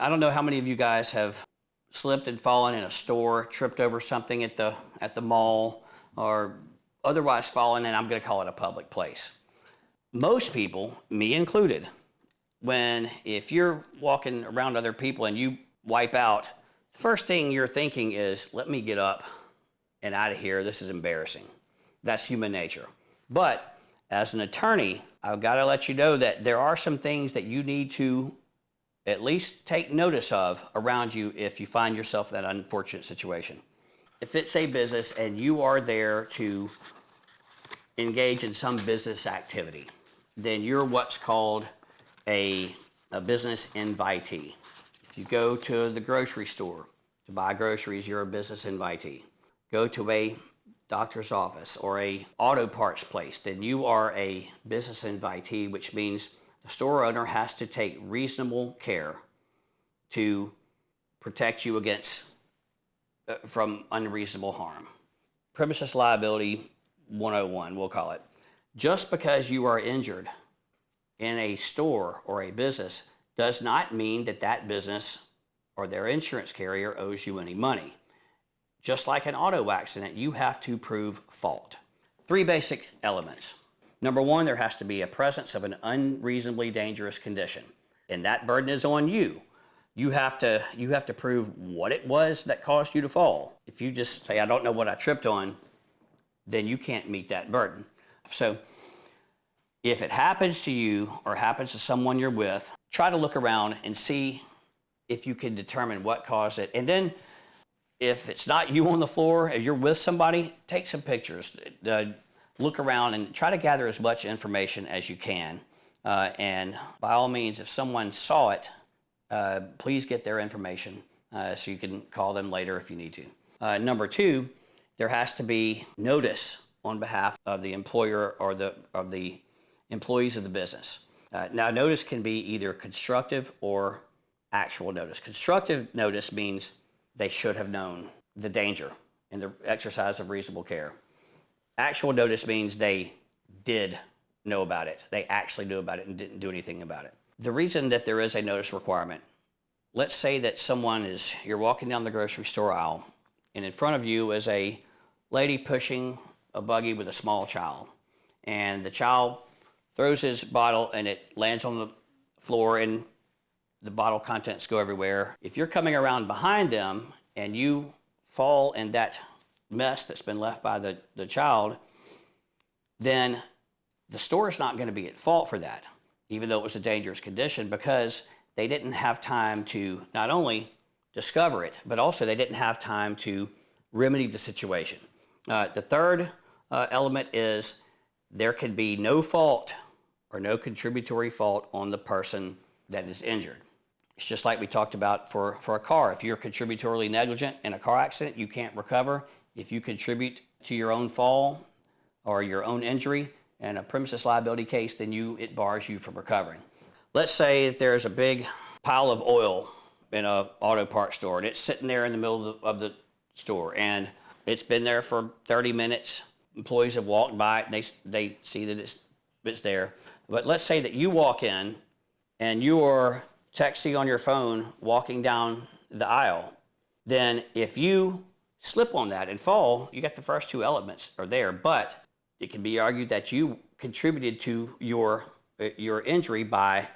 I don't know how many of you guys have slipped and fallen in a store, tripped over something at the mall, or otherwise fallen, and I'm going to call it a public place. Most people, me included, if you're walking around other people and you wipe out, the first thing you're thinking is, let me get up and out of here. This is embarrassing. That's human nature. But as an attorney, I've got to let you know that there are some things that you need to at least take notice of around you if you find yourself in that unfortunate situation. If it's a business and you are there to engage in some business activity, then you're what's called a business invitee. If you go to the grocery store to buy groceries, you're a business invitee. Go to a doctor's office or a auto parts place, then you are a business invitee, which means the store owner has to take reasonable care to protect you against from unreasonable harm. Premises liability 101, we'll call it. Just because you are injured in a store or a business does not mean that that business or their insurance carrier owes you any money. Just like an auto accident, you have to prove fault. 3 basic elements. Number 1, there has to be a presence of an unreasonably dangerous condition, and that burden is on you. You have to prove what it was that caused you to fall. If you just say, I don't know what I tripped on, then you can't meet that burden. So if it happens to you or happens to someone you're with, try to look around and see if you can determine what caused it. And then if it's not you on the floor, if you're with somebody, take some pictures. Look around and try to gather as much information as you can. And by all means, if someone saw it, please get their information so you can call them later if you need to. Number 2, there has to be notice on behalf of the employer or of the employees of the business. Now, notice can be either constructive or actual notice. Constructive notice means they should have known the danger and the exercise of reasonable care. Actual notice means they did know about it. They actually knew about it and didn't do anything about it. The reason that there is a notice requirement, let's say that you're walking down the grocery store aisle, and in front of you is a lady pushing a buggy with a small child. And the child throws his bottle and it lands on the floor and the bottle contents go everywhere. If you're coming around behind them and you fall in that mess that's been left by the child, then the store is not going to be at fault for that, even though it was a dangerous condition, because they didn't have time to not only discover it, but also they didn't have time to remedy the situation. The third element is there could be no fault or no contributory fault on the person that is injured. It's just like we talked about for a car. If you're contributorily negligent in a car accident, you can't recover. If you contribute to your own fall or your own injury in a premises liability case, then it bars you from recovering. Let's say that there's a big pile of oil in an auto parts store and it's sitting there in the middle of the store and it's been there for 30 minutes. Employees have walked by it and they see that it's there. But let's say that you walk in and you are texting on your phone walking down the aisle. Then if you slip on that and fall, you got the first 2 elements are there, but it can be argued that you contributed to your injury by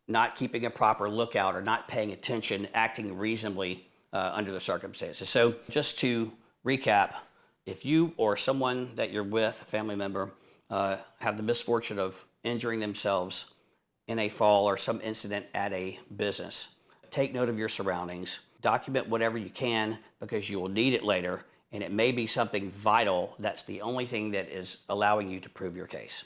not keeping a proper lookout or not paying attention, acting reasonably under the circumstances. So just to recap, if you or someone that you're with, a family member, have the misfortune of injuring themselves in a fall or some incident at a business, take note of your surroundings, document whatever you can because you will need it later, and it may be something vital that's the only thing that is allowing you to prove your case.